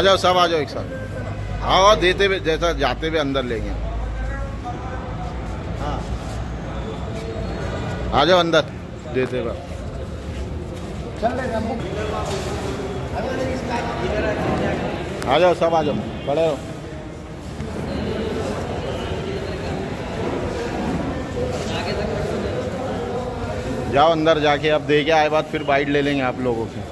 आ जाओ, सब आ जाओ एक साथ। आओ, देते हुए जैसा जाते हुए अंदर लेंगे। हाँ, आ जाओ अंदर देते हुए। आ जाओ, सब आ जाओ, खड़े हो। जाओ अंदर जाके, अब दे के आए बाद फिर बाइट ले लेंगे आप लोगों से।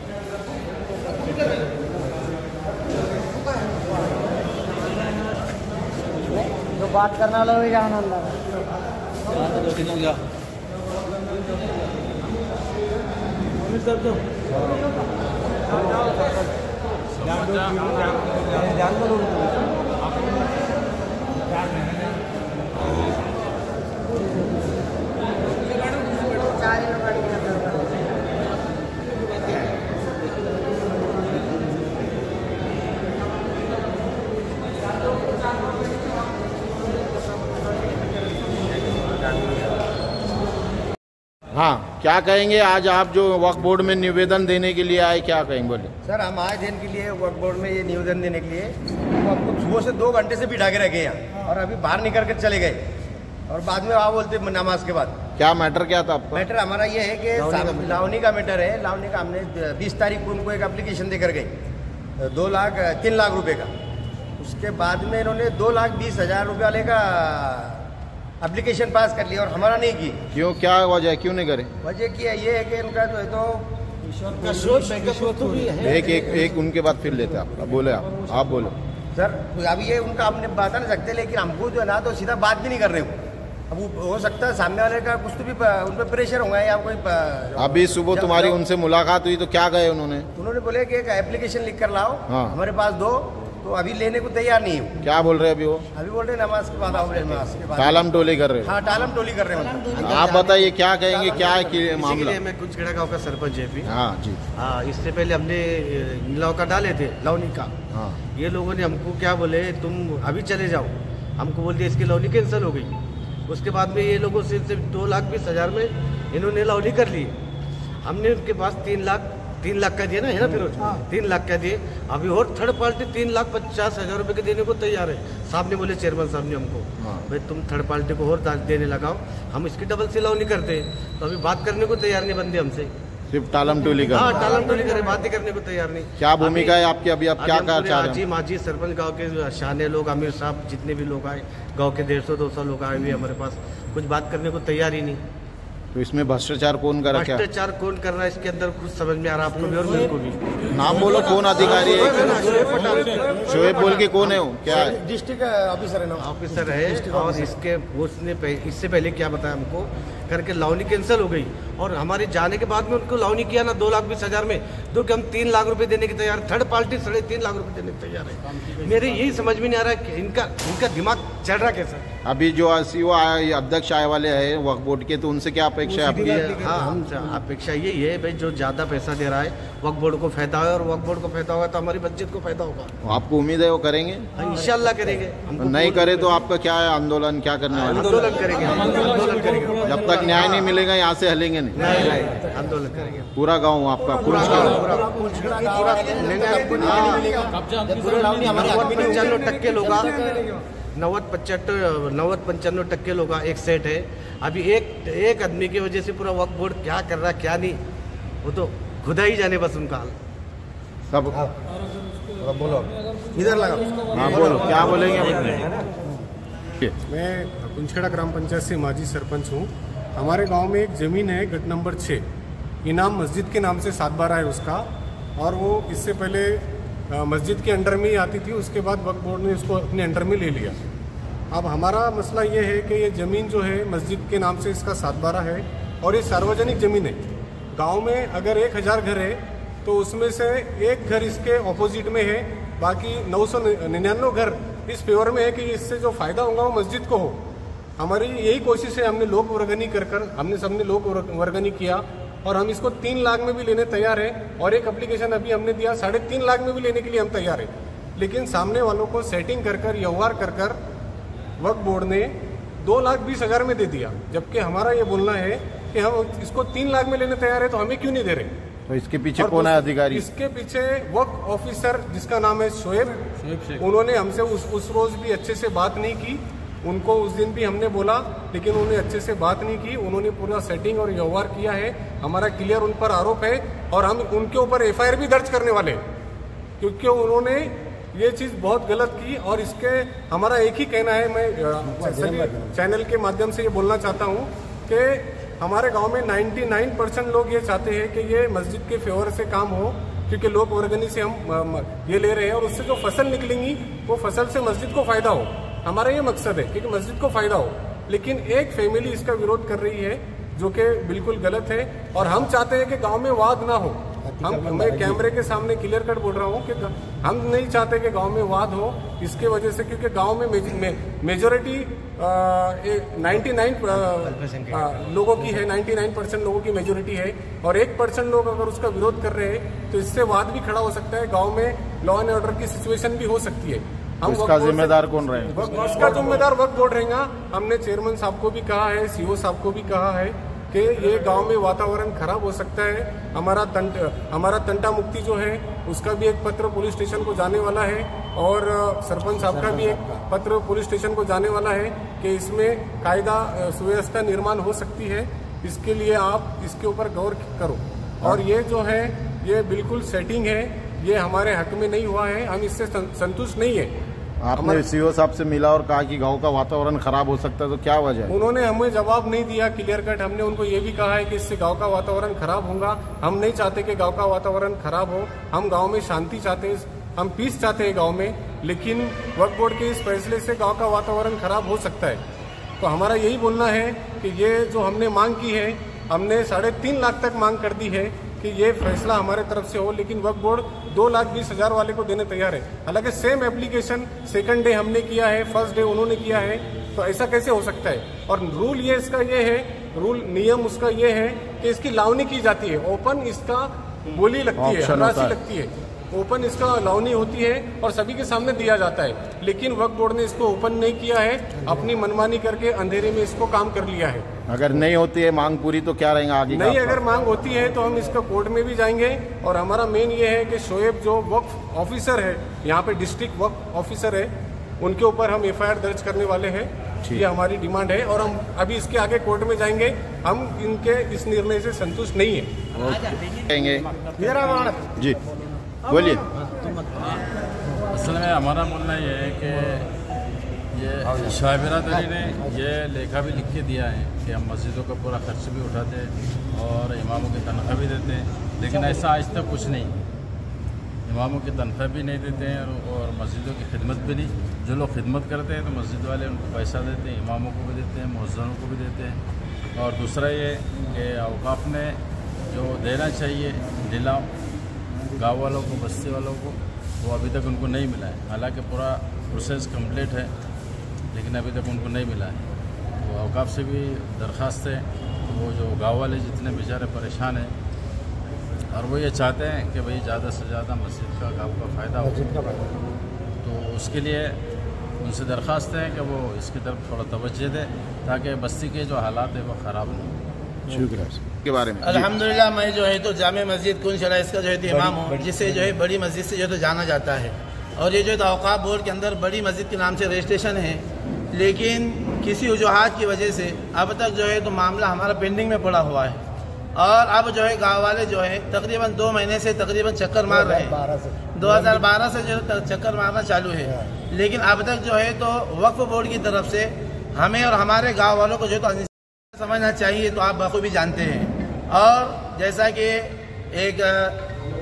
जो बात करना वाला वही जाना अंदर। हाँ, क्या कहेंगे आज आप जो वक्फ बोर्ड में निवेदन देने के लिए आए, क्या कहेंगे बोले? सर, हम आए दिन के लिए वक्फ बोर्ड में ये निवेदन देने के लिए। तो हमको सुबह से 2 घंटे से बिठा के रखे यहाँ, और अभी बाहर निकल कर चले गए, और बाद में आप बोलते नमाज के बाद। क्या मैटर क्या था आपका? मैटर हमारा ये है कि लावनी का मैटर है। लावनी का हमने 20 तारीख को उनको एक एप्लीकेशन देकर गए 3 लाख रुपए का। उसके बाद में इन्होंने 2,20,000 रुपये वाले का एप्लीकेशन पास कर लिया और हमारा नहीं की। क्यों, क्या वजह, क्यों नहीं करे? वजह क्या ये है कि इनका जो है तो एक उनके बाद फिर लेते आप बोले, आप बोलो सर। अब ये उनका हमने बता नहीं सकते, लेकिन हमको जो है ना तो सीधा बात भी नहीं कर रहे हो। अब हो सकता है सामने वाले का कुछ तो भी उन पर प्रेशर होगा या कोई। अभी सुबह तुम्हारी उनसे मुलाकात हुई तो क्या कहे उन्होंने? उन्होंने बोले कि एक एप्लीकेशन लिख कर लाओ, हाँ, हमारे पास दो। तो अभी लेने को तैयार नहीं है। क्या बोल रहे हैं अभी वो? अभी बोल रहे नमाज के बाद आओ, नमाज के बाद टालम टोली कर रहे हैं। हाँ, टालम टोली कर रहे हैं। आप बताइए क्या कहेंगे, क्या है मामला? मैं कुंजखेड़ा गाँव का सरपंच है अभी। हाँ जी। हाँ, इससे पहले हमने लौका डाले थे, लौनी का। हाँ, ये लोगों ने हमको क्या बोले, तुम अभी चले जाओ। हमको बोल दिया इसकी लौनी कैंसिल हो गई। उसके बाद में ये लोगों से 2,20,000 में इन्होंने लौनी कर ली। हमने उनके पास 3 लाख का दिया ना, है ना फिरोज? 3 लाख का दिए। अभी और थर्ड पार्टी 3,50,000 रुपये के देने को तैयार है। साहब ने बोले, चेयरमैन साहब ने हमको, भाई तुम थर्ड पार्टी को और देने लगाओ, हम इसकी डबल सिलाव नहीं करते। तो अभी बात करने को तैयार नहीं बंदे हमसे, सिर्फ टालम टोली कर। हाँ, टालम टोली करे, बात ही करने को तैयार नहीं। क्या भूमिका है आपकी अभी? आप क्या कहना चाह रहे हैं? जी माजी सरपंच गांव के शाने लोग, अमीर साहब, जितने भी लोग आए गांव के 150-200 लोग आए हुए हमारे पास, कुछ बात करने को तैयार ही नहीं। तो इसमें भ्रष्टाचार कौन कर रहा है? भ्रष्टाचार कौन कर रहा है इसके अंदर कुछ समझ में आ रहा है आपको भी और मेरे को भी। नाम बोलो, कौन अधिकारी है? शोएब बोल के कौन है वो? क्या है? डिस्ट्रिक्ट ऑफिसर है ना, ऑफिसर है। और इसके उसने इससे पहले क्या बताया हमको, करके लावनी कैंसिल हो गई, और हमारे जाने के बाद में उनको लावनी किया ना 2,20,000 में, तो कि हम 3 लाख रुपए देने की तैयार। थर्ड पार्टी 3.5 लाख रुपए देने की तैयार है। मेरे यही समझ में नहीं आ रहा है कि इनका दिमाग चल रहा कैसा। अभी जो सीईओ अध्यक्ष आए वाले हैं वक्फ बोर्ड के, तो उनसे क्या अपेक्षा है आपकी? हाँ, हम अपेक्षा यही है भाई, जो ज्यादा पैसा दे रहा है वक्फ बोर्ड को फायदा है, और वक्फ बोर्ड को फायदा होगा तो हमारी मस्जिद को फायदा होगा। आपको उम्मीद है वो करेंगे? इंशाल्लाह करेंगे। नहीं करे तो आपका क्या है आंदोलन, क्या करने वाले? आंदोलन करेंगे, आंदोलन करेंगे। जब तक न्याय नहीं मिलेगा यहाँ से हलेंगे नहीं। आंदोलन करेंगे। पूरा गाँव आपका 90-95% लोग एक सेट है। अभी एक आदमी की वजह से पूरा वक्फ बोर्ड क्या कर रहा क्या नहीं, वो तो खुदा ही जाने बस उनका हाल। सब बोलो, इधर लगा। हाँ बोलो, क्या बोलेंगे? मैं कुंजखेड़ा ग्राम पंचायत से माजी सरपंच हूँ। हमारे गांव में एक ज़मीन है, गट नंबर 6, इनाम मस्जिद के नाम से 7/12 है उसका, और वो इससे पहले मस्जिद के अंडर में ही आती थी। उसके बाद वक्फ बोर्ड ने उसको अपने अंडर में ले लिया। अब हमारा मसला ये है कि ये ज़मीन जो है मस्जिद के नाम से इसका 7/12 है, और ये सार्वजनिक ज़मीन है। गांव में अगर 1000 घर है तो उसमें से एक घर इसके ऑपोजिट में है, बाकी 999 घर इस फेवर में है कि इससे जो फ़ायदा होगा वो मस्जिद को हो। हमारी यही कोशिश है। हमने लोक वर्गनी कर हमने सबने लोक वर्गनी किया, और हम इसको 3 लाख में भी लेने तैयार हैं, और एक एप्लीकेशन अभी हमने दिया 3.5 लाख में भी लेने के लिए हम तैयार हैं। लेकिन सामने वालों को सेटिंग कर व्यवहार कर वक्फ बोर्ड ने 2,20,000 में दे दिया, जबकि हमारा ये बोलना है कि हम इसको 3 लाख में लेने तैयार है, तो हमें क्यों नहीं दे रहे? तो इसके पीछे और कौन है अधिकारी? इसके पीछे वक्फ ऑफिसर जिसका नाम है शोएब। उन्होंने हमसे उस रोज भी अच्छे से बात नहीं की। उनको उस दिन भी हमने बोला, लेकिन उन्होंने अच्छे से बात नहीं की। उन्होंने पूरा सेटिंग और व्यवहार किया है। हमारा क्लियर उन पर आरोप है और हम उनके ऊपर एफआईआर भी दर्ज करने वाले हैं, क्योंकि उन्होंने ये चीज बहुत गलत की। और इसके हमारा एक ही कहना है, मैं सभी चैनल के माध्यम से ये बोलना चाहता हूँ कि हमारे गांव में 99% लोग ये चाहते हैं कि ये मस्जिद के फेवर से काम हो, क्योंकि लोक वर्गनी से हम ये ले रहे हैं और उससे जो फसल निकलेंगी वो फसल से मस्जिद को फायदा हो। हमारा ये मकसद है कि मस्जिद को फायदा हो। लेकिन एक फैमिली इसका विरोध कर रही है, जो कि बिल्कुल गलत है। और हम चाहते हैं कि गांव में वाद ना हो। मैं कैमरे के सामने क्लियर कट बोल रहा हूँ कि हम नहीं चाहते कि गांव में वाद हो, इसके वजह से, क्योंकि गांव में मेजोरिटी 99 लोगों की है, 99% लोगों की मेजोरिटी है। और 1% लोग अगर उसका विरोध कर रहे हैं तो इससे वाद भी खड़ा हो सकता है। गांव में लॉ एंड ऑर्डर की सिचुएशन भी हो सकती है। हम इसका जिम्मेदार कौन रहेगा? इसका जिम्मेदार वक्फ बोर्ड रहेगा। हमने चेयरमैन साहब को भी कहा है, सीओ साहब को भी कहा है कि ये गांव में वातावरण खराब हो सकता है। हमारा तंटा मुक्ति जो है उसका भी एक पत्र पुलिस स्टेशन को जाने वाला है और सरपंच साहब का भी एक पत्र पुलिस स्टेशन को जाने वाला है कि इसमें कायदा सुव्यवस्था निर्माण हो सकती है। इसके लिए आप इसके ऊपर गौर करो। और ये जो है ये बिल्कुल सेटिंग है, ये हमारे हक में नहीं हुआ है। हम इससे संतुष्ट नहीं है। आपने सीओ साहब से मिला और कहा कि गांव का वातावरण खराब हो सकता है, तो क्या वजह है? उन्होंने हमें जवाब नहीं दिया क्लियर कट। हमने उनको ये भी कहा है कि इससे गांव का वातावरण खराब होगा। हम नहीं चाहते कि गांव का वातावरण खराब हो। हम गांव में शांति चाहते हैं, हम पीस चाहते हैं गांव में। लेकिन वक्फ बोर्ड के इस फैसले से गांव का वातावरण खराब हो सकता है। तो हमारा यही बोलना है कि ये जो हमने मांग की है, हमने 3.5 लाख तक मांग कर दी है कि ये फैसला हमारे तरफ से हो। लेकिन वक्फ बोर्ड 2,20,000 वाले को देने तैयार है। हालांकि सेम एप्लीकेशन सेकंड डे हमने किया है, फर्स्ट डे उन्होंने किया है, तो ऐसा कैसे हो सकता है? और रूल ये इसका ये है, रूल नियम उसका ये है कि इसकी लावनी की जाती है। ओपन इसका बोली लगती है, हरासी लगती है, ओपन इसका लावनी होती है और सभी के सामने दिया जाता है। लेकिन वक्फ बोर्ड ने इसको ओपन नहीं किया है, अपनी मनमानी करके अंधेरे में इसको काम कर लिया है। अगर नहीं होती है मांग पूरी तो क्या रहेगा आगे? नहीं, अगर मांग होती है तो हम इसका कोर्ट में भी जाएंगे। और हमारा मेन ये है कि शोएब जो वक्फ ऑफिसर है, यहाँ पे डिस्ट्रिक्ट वक्फ ऑफिसर है, उनके ऊपर हम एफआईआर दर्ज करने वाले हैं। ये हमारी डिमांड है और हम अभी इसके आगे कोर्ट में जाएंगे। हम इनके इस निर्णय से संतुष्ट नहीं है। जी बोलिए। असल में हमारा बोलना ये है कि ये शाह बिरादरी ने ये लेखा भी लिख के दिया है कि हम मस्जिदों का पूरा खर्च भी उठाते हैं और इमामों की तनख्वाह भी देते हैं, लेकिन ऐसा आज तक कुछ नहीं। इमामों की तनख्वाह भी नहीं देते हैं और मस्जिदों की खिदमत भी नहीं। जो लोग खिदमत करते हैं तो मस्जिद वाले उनको पैसा देते हैं, इमामों को भी देते हैं, मुअज्जिनों को भी देते हैं। और दूसरा ये कि औकाफ ने जो देना चाहिए नीलाम गाँव वालों को, बस्ती वालों को, वो अभी तक उनको नहीं मिला है। हालांकि पूरा प्रोसेस कंप्लीट है, लेकिन अभी तक उनको नहीं मिला है। तो औकाफ से भी दरख्वास्त है, वो जो गाँव वाले जितने बेचारे परेशान हैं और वो ये चाहते हैं कि भाई ज़्यादा से ज़्यादा मस्जिद का गाँव का फ़ायदा हो। तो उसके लिए उनसे दरख्वास्त है कि वो इसकी तरफ थोड़ा तवज्जो दें ताकि बस्ती के जो हालात है वो ख़राब नहीं हो। शुक्रिया के बारे में। अल्हम्दुलिल्लाह, मैं जो है तो जामे मस्जिद कुंशरा इसका जो है तो इमाम हूँ, जिसे जो है बड़ी मस्जिद से जो है तो जाना जाता है। और ये जो है तो औकाफ बोर्ड के अंदर बड़ी मस्जिद के नाम से रजिस्ट्रेशन है, लेकिन किसी वजूहात की वजह से अब तक जो है तो मामला हमारा पेंडिंग में पड़ा हुआ है। और अब जो है गाँव वाले जो है तकरीबन 2 महीने से तकरीबन चक्कर मार रहे हैं। 2012 से जो चक्कर मारना चालू है, लेकिन अब तक जो है तो वक्फ बोर्ड की तरफ से हमें और हमारे गाँव वालों को जो है तो समझना चाहिए। तो आप बखूबी जानते हैं। और जैसा कि एक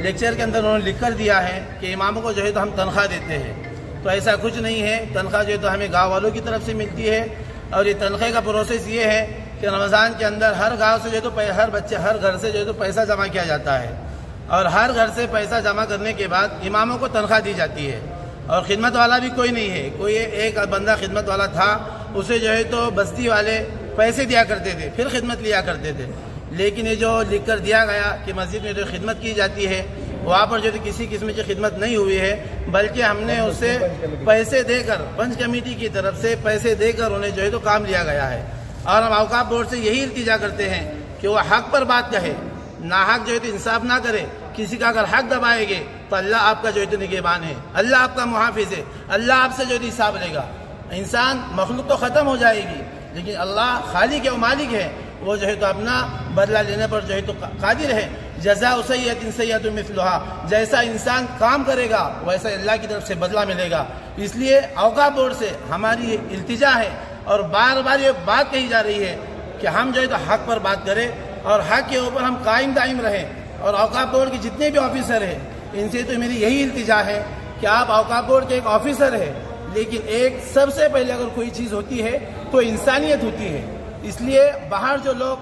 लेक्चर के अंदर उन्होंने लिख कर दिया है कि इमामों को जो है तो हम तनख्वाह देते हैं, तो ऐसा कुछ नहीं है। तनख्वाह जो है तो हमें गांव वालों की तरफ से मिलती है। और ये तनख्वाह का प्रोसेस ये है कि रमज़ान के अंदर हर गांव से जो है तो हर बच्चे, हर घर से जो है तो पैसा जमा किया जाता है और हर घर से पैसा जमा करने के बाद इमामों को तनख्वाह दी जाती है। और खिदमत वाला भी कोई नहीं है, कोई एक बंदा खिदमत वाला था, उसे जो है तो बस्ती वाले पैसे दिया करते थे, फिर खिदमत लिया करते थे। लेकिन ये जो लिख कर दिया गया कि मस्जिद में जो खिदमत की जाती है, वहाँ पर जो किसी किस्म की खिदमत नहीं हुई है, बल्कि हमने उससे पैसे देकर, पंच कमेटी की तरफ से पैसे देकर उन्हें जो है तो काम लिया गया है। और हम औकाफ बोर्ड से यही इल्तिजा करते हैं कि वो हक पर बात कहे नाहक जो है तो इंसाफ ना करे, किसी का अगर हक दबाएंगे तो अल्लाह आपका जो है तो निगहबान है, अल्लाह आपका मुहाफिज है, अल्लाह आपसे जो है हिसाब लेगा। इंसान मखलूक तो ख़त्म हो जाएगी, लेकिन अल्लाह खालिक है, मालिक है, वो जो है तो अपना बदला लेने पर जो है तो कादिर है। जज़ाउ सय्यतिन सय्यतुन मिस्लुहा, जैसा इंसान काम करेगा वैसा अल्लाह की तरफ से बदला मिलेगा। इसलिए औकाफ बोर्ड से हमारी इल्तिजा है और बार बार ये बात कही जा रही है कि हम जो है तो हक पर बात करें और हक के ऊपर हम कायम दायम रहें। और औकाफ बोर्ड के जितने भी ऑफिसर हैं, इनसे तो मेरी यही इल्तिजा है कि आप औकाफ बोर्ड के एक ऑफिसर है, लेकिन एक सबसे पहले अगर कोई चीज़ होती है तो इंसानियत होती है। इसलिए बाहर जो लोग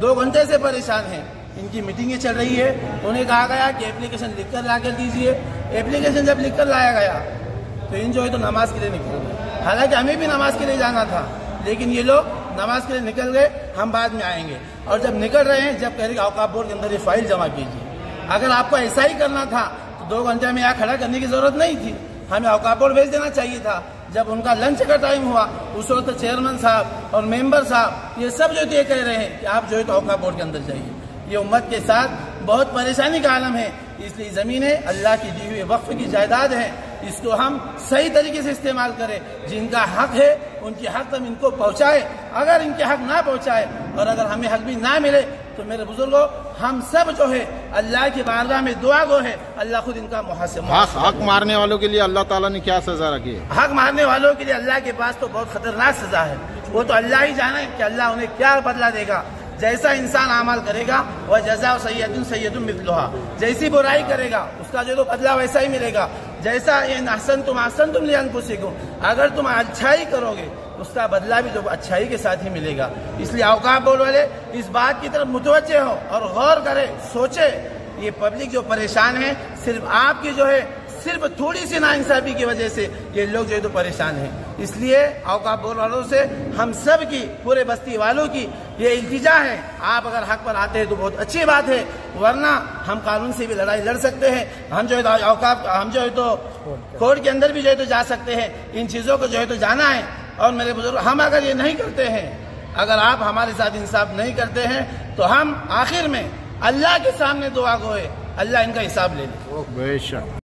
2 घंटे से परेशान हैं, इनकी मीटिंगें चल रही है, उन्हें कहा गया कि एप्लीकेशन लिख कर ला कर दीजिए। एप्लीकेशन जब लिख कर लाया गया तो इन जो है तो नमाज के लिए निकल गए। हालांकि हमें भी नमाज के लिए जाना था, लेकिन ये लोग नमाज के लिए निकल गए, हम बाद में आएंगे। और जब निकल रहे हैं, जब कह रहे औकाफ बोर्ड के अंदर ये फाइल जमा कीजिए। अगर आपको ऐसा ही करना था तो 2 घंटे में यहाँ खड़ा करने की जरूरत नहीं थी, हमें औकाफ बोर्ड भेज देना चाहिए था। जब उनका लंच का टाइम हुआ, उस वक्त चेयरमैन साहब और मेंबर साहब ये सब जो ये कह रहे हैं कि आप जो है तो औकाफ बोर्ड के अंदर जाइए। ये उम्मत के साथ बहुत परेशानी का आलम है। इसलिए ज़मीनें अल्लाह की दी हुई वक्फ की जायदाद है, इसको हम सही तरीके से इस्तेमाल करें। जिनका हक है उनकी हक हम इनको पहुँचाए। अगर इनके हक ना पहुँचाए और अगर हमें हक भी ना मिले तो मेरे बुजुर्गों, हम सब जो है अल्लाह की बारगाह में दुआ गो है, अल्लाह खुद इनका मुहासिबा। हक मारने वालों के लिए अल्लाह ताला ने क्या सजा रखी है? हक मारने वालों के लिए अल्लाह के पास तो बहुत खतरनाक सजा है। वो तो अल्लाह ही जाने कि अल्लाह उन्हें क्या बदला देगा। जैसा इंसान अमल करेगा वह जज़ाउ सय्यतिन सय्यतुन मिस्लुहा, जैसी बुराई करेगा उसका जो बदला वैसा ही मिलेगा। जैसा इन अहसनतुम लिअनफुसिकुम, अगर तुम अच्छाई करोगे उसका बदला भी जो अच्छाई के साथ ही मिलेगा। इसलिए औकाफ बोर्ड वाले इस बात की तरफ मुतवज्जे हो और गौर करे, सोचे। ये पब्लिक जो परेशान है, सिर्फ आपकी जो है सिर्फ थोड़ी सी नाइंसाफी की वजह से ये लोग जो है तो परेशान हैं। इसलिए औकाफ बोर्ड वालों से हम सब की, पूरे बस्ती वालों की ये इल्तिजा है, आप अगर हक पर आते हैं तो बहुत अच्छी बात है, वरना हम कानून से भी लड़ाई लड़ सकते हैं। हम जो है तो औकाफ, हम जो है तो कोर्ट के अंदर भी जो है तो जा सकते हैं। इन चीज़ों को जो है तो जाना है। और मेरे बुजुर्ग, हम अगर ये नहीं करते हैं, अगर आप हमारे साथ इंसाफ नहीं करते हैं तो हम आखिर में अल्लाह के सामने दुआ गो है, अल्लाह इनका हिसाब ले ले। बेशक।